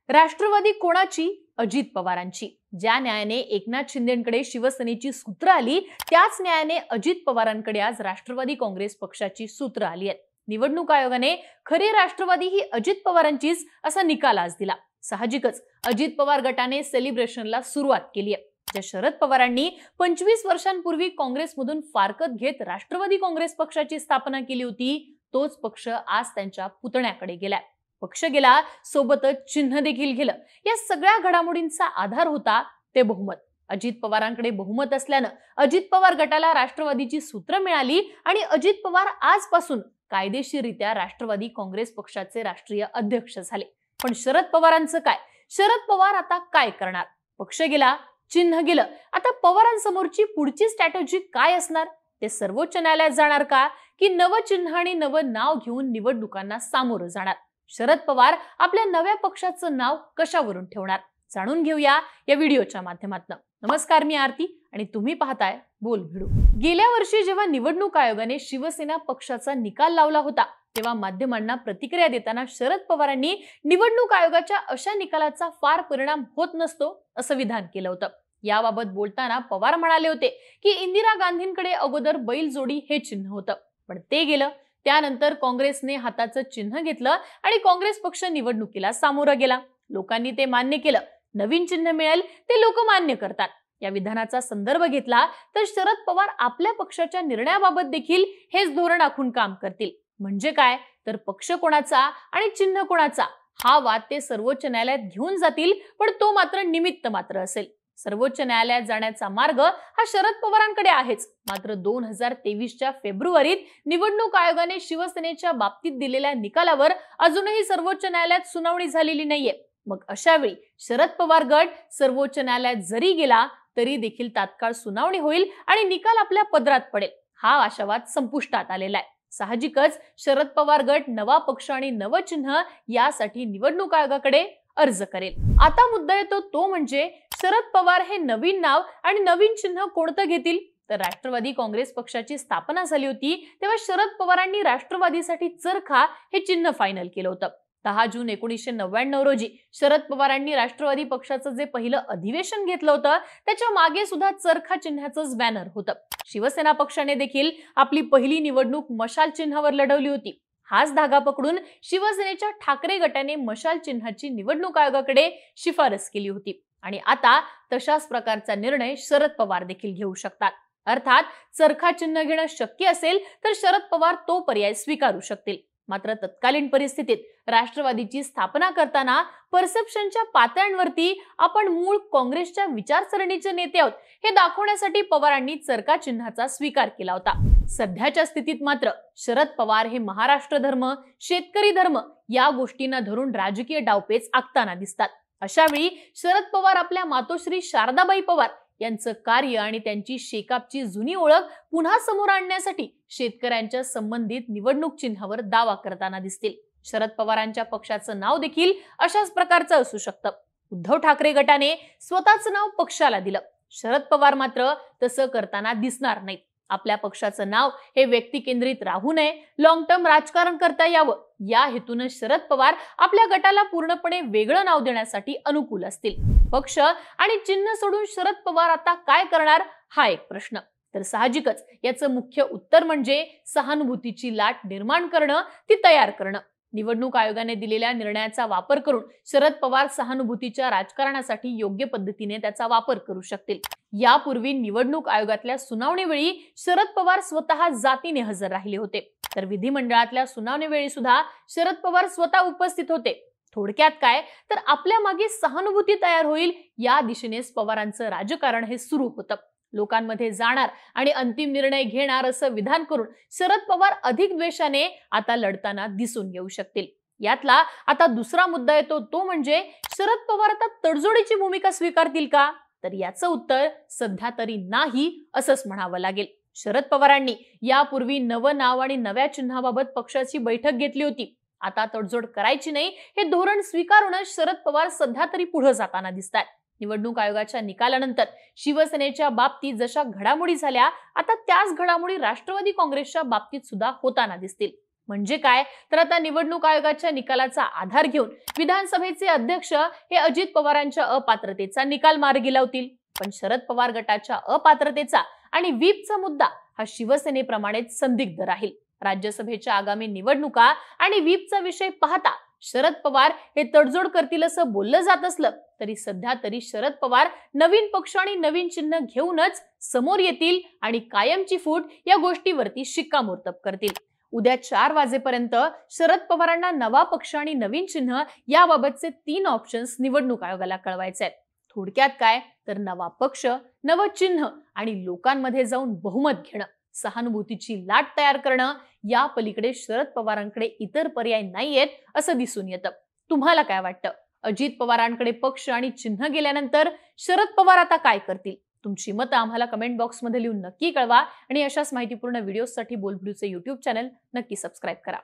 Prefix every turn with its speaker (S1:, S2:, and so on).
S1: राष्ट्रवादी कोणाची? अजित पवारांची। ज्या न्यायाने एकनाथ शिंदेंकडे शिवसेनेची सूत्र आली, त्याच न्यायाने अजित पवारांकडे आज राष्ट्रवादी काँग्रेस पक्षाची सूत्र आली आहेत। निवडणूक आयोगाने खरी राष्ट्रवादी ही अजित पवारांचीच असा निकाल आज दिला। साहजिकच अजित पवार गटाने सेलिब्रेशनला सुरुवात केली आहे। ज्या शरद पवारांनी 25 वर्षांपूर्वी काँग्रेसमधून फारकत घेत राष्ट्रवादी काँग्रेस पक्षाची स्थापना केली होती, तोच पक्ष आज त्यांच्या पुतण्याकडे गेलाय। पक्ष गेला, सोबतच चिन्ह देखील गेलं। या सगळ्या घडामोडींचा आधार होता ते बहुमत। अजित पवारांकडे बहुमत असल्यानं अजित पवार गटाला राष्ट्रवादीची सूत्र मिळाली आणि अजित पवार आजपासून कायदेशीररित्या राष्ट्रवादी काँग्रेस पक्षाचे राष्ट्रीय अध्यक्ष झाले। पण शरद पवारांचं काय? शरद पवार आता काय करणार? पक्ष गेला, चिन्ह गेलं, आता पवारांसमोरची पुढची स्ट्रॅटेजी काय असणार? ते सर्वोच्च न्यायालयात जाणार का, की नवं चिन्ह आणि नवं नाव घेऊन निवडणुकांना सामोरं जाणार? शरद पवार आपल्या नव्या पक्षाचं नाव कशावरून ठेवणार? जाणून घेऊया या व्हिडिओच्या माध्यमातून। नमस्कार, मी आरती आणि तुम्ही पाहताय बोल भिडू। गेल्या वर्षी जेव्हा निवडणूक आयोगाने शिवसेना पक्षाचा निकाल लावला होता, तेव्हा माध्यमांना प्रतिक्रिया देताना शरद पवारांनी निवडणूक आयोगाच्या अशा निकालाचा फार परिणाम होत नसतो असं विधान केलं होतं। याबाबत बोलताना पवार म्हणाले होते की इंदिरा गांधींकडे अगोदर बैलजोडी हे चिन्ह होतं, पण ते गेलं। त्यानंतर काँग्रेसने हाताचं चिन्ह घेतलं आणि काँग्रेस पक्ष निवडणुकीला सामोरा गेला। लोकांनी ते मान्य केलं। नवीन चिन्ह मिळेल ते लोक मान्य करतात। या विधानाचा संदर्भ घेतला तर शरद पवार आपल्या पक्षाच्या निर्णयाबाबत देखील हेच धोरण आखून काम करतील। म्हणजे काय तर पक्ष कोणाचा आणि चिन्ह कोणाचा हा वाद ते सर्वोच्च न्यायालयात घेऊन जातील, पण तो मात्र निमित्त मात्र असेल। सर्वोच्च न्यायालयात जाण्याचा मार्ग हा शरद पवारांकडे आहेच। मात्र 2023च्या फेब्रुवारीत निवडणूक आयोगाने शिवसेनेच्या बाबतीत दिलेल्या निकालावर अजूनही सर्वोच्च न्यायालयात सुनावणी झालेली नाहीये। मग अशा वेळी शरद पवार गट सर्वोच्च न्यायालयात जरी गेला तरी देखील तात्काळ सुनावणी होईल आणि निकाल आपल्या पदरात पडेल, हा आशावाद संपुष्टात आलेला आहे। साहजिकच शरद पवार गट नवा पक्ष आणि नवं चिन्ह यासाठी निवडणूक आयोगाकडे अर्ज करेल। आता मुद्दा येतो तो म्हणजे शरद पवार हे नवीन नाव आणि नवीन चिन्ह कोणतं घेतील? तर राष्ट्रवादी काँग्रेस पक्षाची स्थापना झाली होती तेव्हा शरद पवारांनी राष्ट्रवादीसाठी चरखा हे चिन्ह फायनल केलं होतं। 10 जून 1999 रोजी शरद पवारांनी राष्ट्रवादी पक्षाचं जे पहिलं अधिवेशन घेतलं होतं त्याच्या मागे सुद्धा चरखा चिन्हाचंच बॅनर होतं। शिवसेना पक्षाने देखील आपली पहिली निवडणूक मशाल चिन्हावर लढवली होती। हाच धागा पकडून शिवसेनेच्या ठाकरे गटाने मशाल चिन्हाची निवडणूक आयोगाकडे शिफारस केली होती आणि आता तशाच प्रकारचा निर्णय शरद पवार देखील घेऊ शकतात। अर्थात चरखा चिन्ह घेणं शक्य असेल तर शरद पवार तो पर्याय स्वीकारू शकतील। मात्र तत्कालीन परिस्थितीत राष्ट्रवादीची स्थापना करताना परसेप्शनच्या पातळ्यांवरती आपण मूळ काँग्रेसच्या विचारसरणीचे नेते आहोत हे दाखवण्यासाठी पवारांनी चरखा चिन्हाचा स्वीकार केला होता। सध्याच्या स्थितीत मात्र शरद पवार हे महाराष्ट्र धर्म, शेतकरी धर्म या गोष्टींना धरून राजकीय डावपेच आखताना दिसतात। अशा वेळी शरद पवार आपल्या मातोश्री शारदाबाई पवार यांचं कार्य आणि त्यांची शेकापची जुनी ओळख पुन्हा समोर आणण्यासाठी शेतकऱ्यांच्या संबंधित निवडणूक चिन्हावर दावा करताना दिसतील। शरद पवारांच्या पक्षाचं नाव देखील अशाच प्रकारचं असू शकतं। उद्धव ठाकरे गटाने स्वतःचं नाव पक्षाला दिलं, शरद पवार मात्र तसं करताना दिसणार नाहीत। आपल्या पक्षाचं नाव हे व्यक्ती केंद्रित राहू नये, लॉंग टर्म राजकारण करता यावं या हेतून शरद पवार आपल्या गटाला पूर्णपणे वेगळं नाव देण्यासाठी अनुकूल असतील। पक्ष आणि चिन्ह सोडून शरद पवार आता काय करणार हा एक प्रश्न। तर साहजिकच याचं मुख्य उत्तर म्हणजे सहानुभूतीची लाट निर्माण करणं, ती तयार करणं। निवडणूक आयोगाने दिलेल्या निर्णयाचा वापर करून शरद पवार सहानुभूतीच्या राजकारणासाठी योग्य पद्धतीने त्याचा वापर करू शकतील। यापूर्वी निवडणूक आयोगातल्या सुनावणीवेळी शरद पवार स्वतः जातीने हजर राहिले होते, तर विधिमंडळातल्या सुनावणीवेळी सुद्धा शरद पवार स्वतः उपस्थित होते। थोडक्यात काय तर आपल्या मागे सहानुभूती तयार होईल या दिशेनेच पवारांचं राजकारण हे सुरू होतं। लोकांमध्ये जाणार आणि अंतिम निर्णय घेणार असं विधान करून शरद पवार अधिक द्वेषाने आता लढताना दिसून येऊ शकतील। यातला आता दुसरा मुद्दा येतो तो म्हणजे शरद पवार आता तडजोडीची भूमिका स्वीकारतील का? तर याचं उत्तर सध्या तरी नाही असंच म्हणावं लागेल। शरद पवारांनी यापूर्वी नवं नाव आणि नव्या चिन्हाबाबत पक्षाची बैठक घेतली होती। आता तडजोड करायची नाही हे धोरण स्वीकारूनच शरद पवार सध्या तरी पुढे जाताना दिसतात। निवडणूक आयोगाच्या निकालानंतर शिवसेनेच्या बाबतीत जशा घडामोडी झाल्या, आता त्याच घडामोडी राष्ट्रवादी काँग्रेसच्या बाबतीत सुद्धा होताना दिसतील। म्हणजे काय तर आता निवडणूक आयोगाच्या निकालाचा आधार घेऊन विधानसभेचे अध्यक्ष हे अजित पवारांच्या अपात्रतेचा निकाल मार्गी लावतील, पण शरद पवार गटाच्या अपात्रतेचा आणि व्हीपचा मुद्दा हा शिवसेनेप्रमाणेच संदिग्ध राहील. राज्यसभेच्या आगामी निवडणुका आणि व्हीपचा विषय पाहता शरद पवार हे तडजोड करतील असं बोललं जात असलं तरी सध्या तरी शरद पवार नवीन पक्ष आणि नवीन चिन्ह घेऊनच समोर येतील आणि कायमची फूट या गोष्टीवरती शिक्कामोर्तब करतील. उद्या 4 वाजेपर्यंत शरद पवारांना नवा पक्ष आणि नवीन चिन्ह याबाबतचे 3 ऑप्शन्स निवडणूक आयोगाला कळवायचे आहेत. थोडक्यात काय तर नवा पक्ष, नवं चिन्ह आणि लोकांमध्ये जाऊन बहुमत घेणं, सहानुभूतीची लाट तयार करणं, या पलीकडे शरद पवारांकडे इतर पर्याय नाहीयेत असं दिसून येतं. तुम्हाला काय वाटतं? अजित पवारांकडे पक्ष आणि चिन्ह गेल्यानंतर शरद पवार आता काय करतील? तुमची मतं आम्हाला कमेंट बॉक्समध्ये लिहून नक्की कळवा आणि अशाच माहितीपूर्ण व्हिडिओसाठी बोलबिडूचे YouTube चॅनल नक्की सबस्क्राईब करा.